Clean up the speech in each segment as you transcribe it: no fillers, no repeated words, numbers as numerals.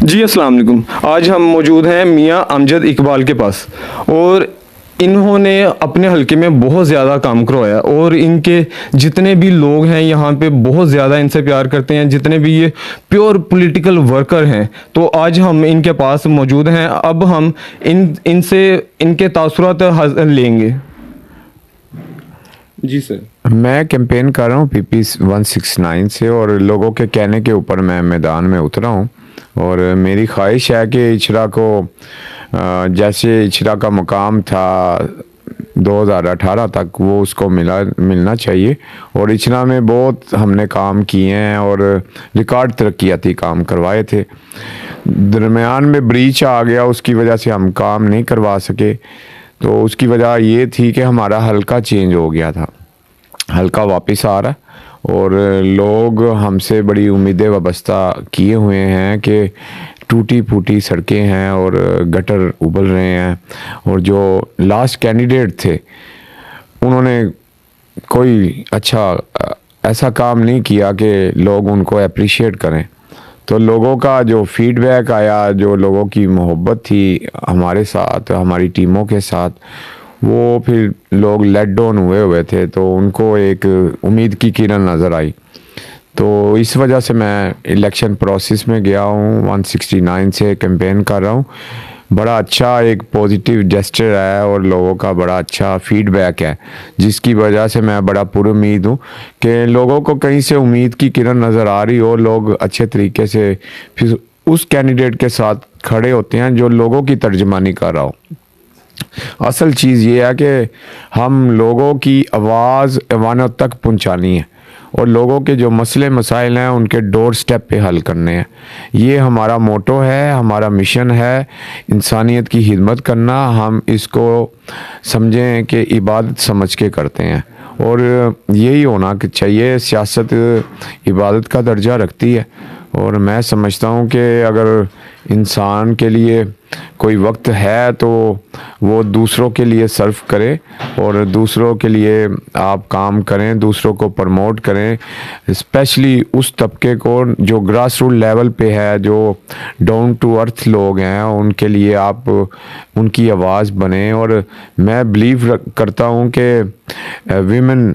जी अस्सलाम वालेकुम। आज हम मौजूद हैं मियां अमजद इकबाल के पास और इन्होंने अपने हलके में बहुत ज़्यादा काम करवाया और इनके जितने भी लोग हैं यहाँ पे बहुत ज़्यादा इनसे प्यार करते हैं, जितने भी ये प्योर पॉलिटिकल वर्कर हैं। तो आज हम इनके पास मौजूद हैं। अब हम इनसे इनके तासुरात लेंगे। जी सर। मैं कैंपेन कर रहा हूँ पीपी 169 से और लोगों के कहने के ऊपर मैं मैदान में उतरा हूँ और मेरी ख्वाहिश है कि इचरा को जैसे इचरा का मुकाम था 2018 तक वो उसको मिलना चाहिए। और इचरा में बहुत हमने काम किए हैं और रिकॉर्ड तरक्याती काम करवाए थे। दरमियान में ब्रीच आ गया, उसकी वजह से हम काम नहीं करवा सके। तो उसकी वजह ये थी कि हमारा हल्का चेंज हो गया था, हल्का वापस आ रहा है और लोग हमसे बड़ी उम्मीदें वाबस्ता किए हुए हैं कि टूटी फूटी सड़कें हैं और गटर उबल रहे हैं। और जो लास्ट कैंडिडेट थे उन्होंने कोई अच्छा ऐसा काम नहीं किया कि लोग उनको अप्रिशिएट करें। तो लोगों का जो फीडबैक आया, जो लोगों की मोहब्बत थी हमारे साथ, हमारी टीमों के साथ, वो फिर लोग लेट डाउन हुए थे। तो उनको एक उम्मीद की किरण नज़र आई। तो इस वजह से मैं इलेक्शन प्रोसेस में गया हूँ, 169 से कैंपेन कर रहा हूँ। बड़ा अच्छा एक पॉजिटिव जेस्चर है और लोगों का बड़ा अच्छा फीडबैक है, जिसकी वजह से मैं बड़ा पुरुमीद हूँ कि लोगों को कहीं से उम्मीद की किरण नज़र आ रही हो। लोग अच्छे तरीके से फिर उस कैंडिडेट के साथ खड़े होते हैं जो लोगों की तर्जमानी कर रहा हो। असल चीज़ ये है कि हम लोगों की आवाज़ ऐवानों तक पहुंचानी है और लोगों के जो मसले मसाइल हैं उनके डोर स्टेप पे हल करने हैं। ये हमारा मोटो है, हमारा मिशन है, इंसानियत की खिदमत करना। हम इसको समझें कि इबादत समझ के करते हैं और यही होना चाहिए। सियासत इबादत का दर्जा रखती है और मैं समझता हूँ कि अगर इंसान के लिए कोई वक्त है तो वो दूसरों के लिए सर्व करे और दूसरों के लिए आप काम करें, दूसरों को प्रमोट करें, स्पेशली उस तबके को जो ग्रास रूट लेवल पे है, जो डाउन टू अर्थ लोग हैं, उनके लिए आप उनकी आवाज़ बने। और मैं बिलीव करता हूँ कि वीमेन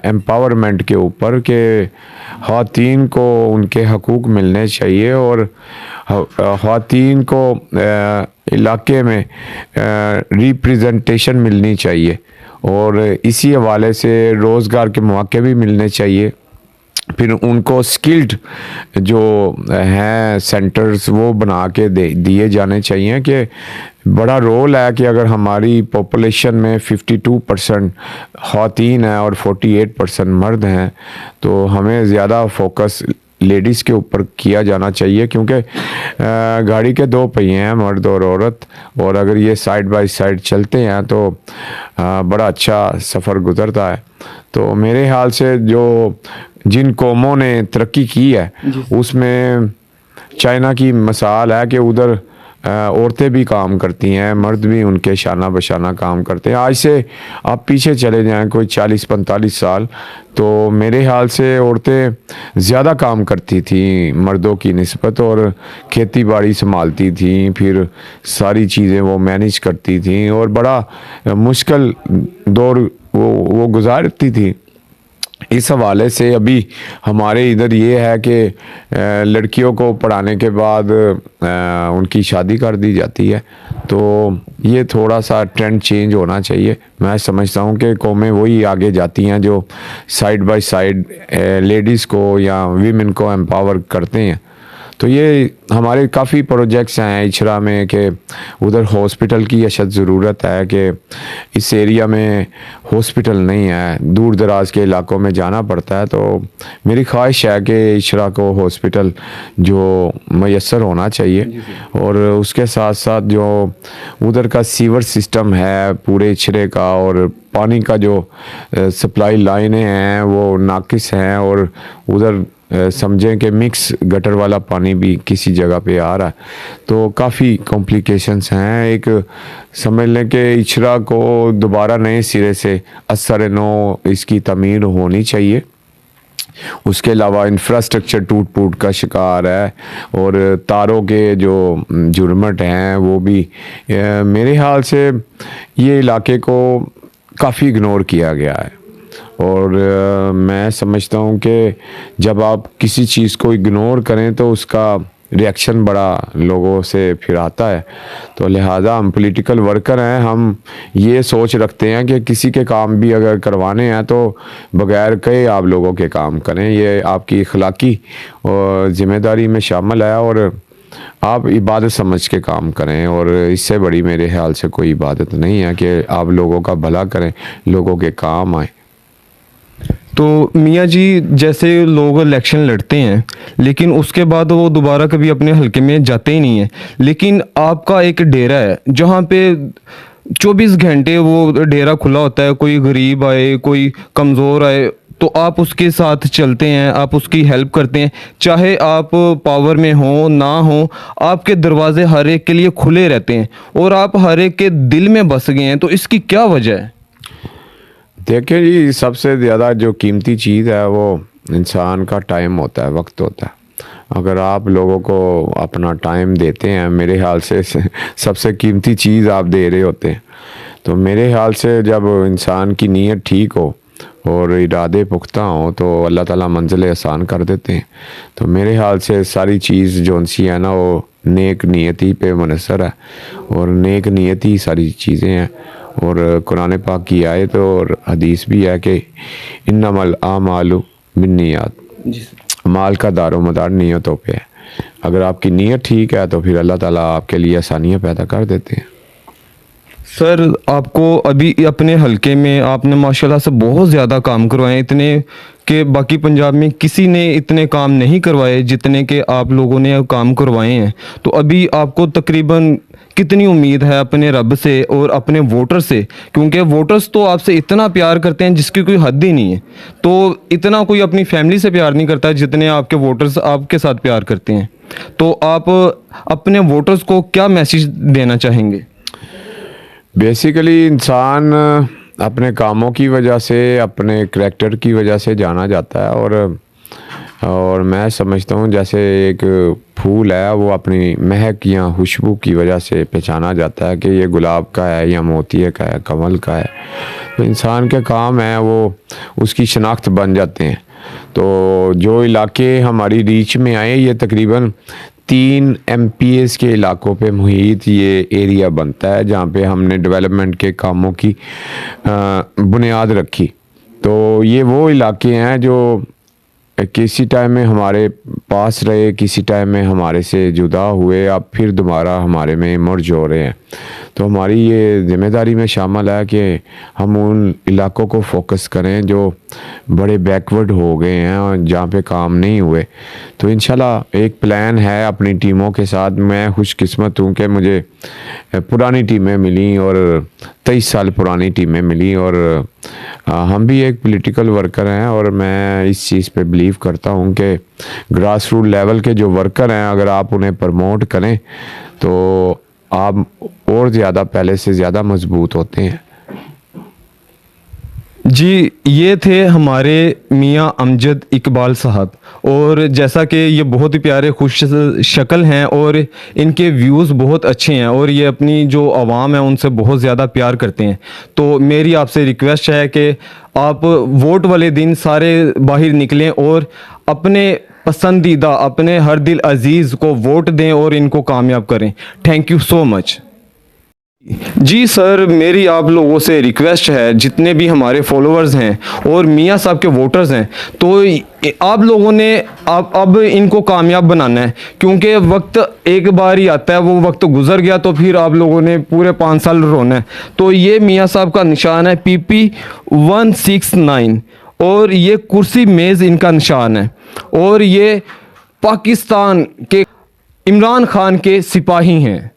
एम्पावरमेंट के ऊपर के ख़वातीन को उनके हकूक़ मिलने चाहिए और ख़वातीन को इलाके में रिप्रेजेंटेशन मिलनी चाहिए और इसी हवाले से रोज़गार के मौके भी मिलने चाहिए। फिर उनको स्किल्ड जो हैं सेंटर्स वो बना के दिए जाने चाहिए कि बड़ा रोल है कि अगर हमारी पॉपुलेशन में 52% ख़वातीन हैं और 48% मर्द हैं तो हमें ज़्यादा फोकस लेडीज़ के ऊपर किया जाना चाहिए, क्योंकि गाड़ी के दो पहिए हैं, मर्द और औरत, और अगर ये साइड बाय साइड चलते हैं तो बड़ा अच्छा सफ़र गुजरता है। तो मेरे ख्याल से जो जिन कौमों ने तरक्की की है उसमें चाइना की मिसाल है कि उधर औरतें भी काम करती हैं, मर्द भी उनके शाना बशाना काम करते हैं। आज से आप पीछे चले जाएं कोई 40-45 साल, तो मेरे ख्याल से औरतें ज़्यादा काम करती थी मर्दों की निस्बत और खेती बाड़ी संभालती थी, फिर सारी चीज़ें वो मैनेज करती थी और बड़ा मुश्किल दौर वो गुजारती थी। इस हवाले से अभी हमारे इधर ये है कि लड़कियों को पढ़ाने के बाद उनकी शादी कर दी जाती है। तो ये थोड़ा सा ट्रेंड चेंज होना चाहिए। मैं समझता हूँ कि कौमें वही आगे जाती हैं जो साइड बाय साइड लेडीज़ को या वीमेन को एम्पावर करते हैं। तो ये हमारे काफ़ी प्रोजेक्ट्स हैं इचरा में कि उधर हॉस्पिटल की अशद ज़रूरत है कि इस एरिया में हॉस्पिटल नहीं है, दूर दराज के इलाकों में जाना पड़ता है। तो मेरी ख्वाहिश है कि इचरा को हॉस्पिटल जो मैसर होना चाहिए और उसके साथ साथ जो उधर का सीवर सिस्टम है पूरे इचरे का और पानी का जो सप्लाई लाइनें हैं वो नाकिस हैं और उधर समझें कि मिक्स गटर वाला पानी भी किसी जगह पे आ रहा है। तो काफ़ी कॉम्प्लिकेशंस हैं। एक समझ लें कि इचरा को दोबारा नए सिरे से असर नो इसकी तमीर होनी चाहिए। उसके अलावा इंफ्रास्ट्रक्चर टूट फूट का शिकार है और तारों के जो झुरमट हैं वो भी मेरे ख्याल से ये इलाके को काफ़ी इग्नोर किया गया है। और मैं समझता हूँ कि जब आप किसी चीज़ को इग्नोर करें तो उसका रिएक्शन बड़ा लोगों से फिर आता है। तो लिहाजा हम पॉलिटिकल वर्कर हैं, हम ये सोच रखते हैं कि किसी के काम भी अगर करवाने हैं तो बगैर कहे आप लोगों के काम करें। ये आपकी अखलाकी और ज़िम्मेदारी में शामिल है और आप इबादत समझ के काम करें। और इससे बड़ी मेरे ख्याल से कोई इबादत नहीं है कि आप लोगों का भला करें, लोगों के काम आए। तो मियाँ जी, जैसे लोग इलेक्शन लड़ते हैं लेकिन उसके बाद वो दोबारा कभी अपने हलके में जाते ही नहीं है, लेकिन आपका एक डेरा है जहाँ पे 24 घंटे वो डेरा खुला होता है। कोई गरीब आए, कोई कमज़ोर आए तो आप उसके साथ चलते हैं, आप उसकी हेल्प करते हैं, चाहे आप पावर में हो ना हो, आपके दरवाजे हर एक के लिए खुले रहते हैं और आप हर एक के दिल में बस गए हैं। तो इसकी क्या वजह है? देखिए जी, सबसे ज़्यादा जो कीमती चीज़ है वो इंसान का टाइम होता है, वक्त होता है। अगर आप लोगों को अपना टाइम देते हैं, मेरे ख्याल से सबसे कीमती चीज़ आप दे रहे होते हैं। तो मेरे ख्याल से जब इंसान की नीयत ठीक हो और इरादे पुख्ता हो तो अल्लाह ताला मंजिलें आसान कर देते हैं। तो मेरे ख्याल से सारी चीज़ जो सी है ना वो नेक नियति पे मुनसर है और नेक नियति सारी चीज़ें हैं। और कुरान पाक की आयत और हदीस भी है कि इन्नमल आमालु बिन्नियात, माल का दारो मदार नीयतों पे है। अगर आपकी नीयत ठीक है तो फिर अल्लाह ताला आपके लिए आसानियाँ पैदा कर देते हैं। सर, आपको अभी अपने हलके में आपने माशाल्लाह से बहुत ज़्यादा काम करवाए, इतने कि बाकी पंजाब में किसी ने इतने काम नहीं करवाए जितने के आप लोगों ने काम करवाए हैं। तो अभी आपको तकरीबन कितनी उम्मीद है अपने रब से और अपने वोटर से? क्योंकि वोटर्स तो आपसे इतना प्यार करते हैं जिसकी कोई हद ही नहीं है। तो इतना कोई अपनी फैमिली से प्यार नहीं करता जितने आपके वोटर्स आपके साथ प्यार करते हैं। तो आप अपने वोटर्स को क्या मैसेज देना चाहेंगे? बेसिकली इंसान अपने कामों की वजह से, अपने करैक्टर की वजह से जाना जाता है। और मैं समझता हूँ जैसे एक फूल है वो अपनी महक या खुशबू की वजह से पहचाना जाता है कि ये गुलाब का है या मोतिये का है, कमल का है। तो इंसान के काम है वो उसकी शनाख्त बन जाते हैं। तो जो इलाके हमारी रीच में आए, ये तकरीबन 3 MPs के इलाकों पे मुहित ये एरिया बनता है जहाँ पे हमने डेवलपमेंट के कामों की बुनियाद रखी। तो ये वो इलाके हैं जो किसी टाइम में हमारे पास रहे, किसी टाइम में हमारे से जुदा हुए, अब फिर दोबारा हमारे में मर्ज हो रहे हैं। तो हमारी ये ज़िम्मेदारी में शामिल है कि हम उन इलाकों को फोकस करें जो बड़े बैकवर्ड हो गए हैं और जहाँ पे काम नहीं हुए। तो इंशाल्लाह एक प्लान है अपनी टीमों के साथ। मैं खुशकिस्मत हूँ कि मुझे पुरानी टीमें मिली और 23 साल पुरानी टीमें मिली और हम भी एक पॉलिटिकल वर्कर हैं और मैं इस चीज़ पे बिलीव करता हूँ कि ग्रास रूट लेवल के जो वर्कर हैं अगर आप उन्हें प्रमोट करें तो आप और ज़्यादा पहले से ज़्यादा मजबूत होते हैं। जी, ये थे हमारे मियाँ अमजद इकबाल साहब। और जैसा कि ये बहुत ही प्यारे खुश शक्ल हैं और इनके व्यूज़ बहुत अच्छे हैं और ये अपनी जो आवाम है उनसे बहुत ज़्यादा प्यार करते हैं। तो मेरी आपसे रिक्वेस्ट है कि आप वोट वाले दिन सारे बाहर निकलें और अपने पसंदीदा, अपने हर दिल अजीज़ को वोट दें और इनको कामयाब करें। Thank you so much. जी सर, मेरी आप लोगों से रिक्वेस्ट है, जितने भी हमारे फॉलोअर्स हैं और मियाँ साहब के वोटर्स हैं, तो आप लोगों ने अब इनको कामयाब बनाना है। क्योंकि वक्त एक बार ही आता है, वो वक्त गुजर गया तो फिर आप लोगों ने पूरे 5 साल रोना है। तो ये मियाँ साहब का निशान है PP 169 और ये कुर्सी मेज़ इनका निशान है और ये पाकिस्तान के इमरान खान के सिपाही हैं।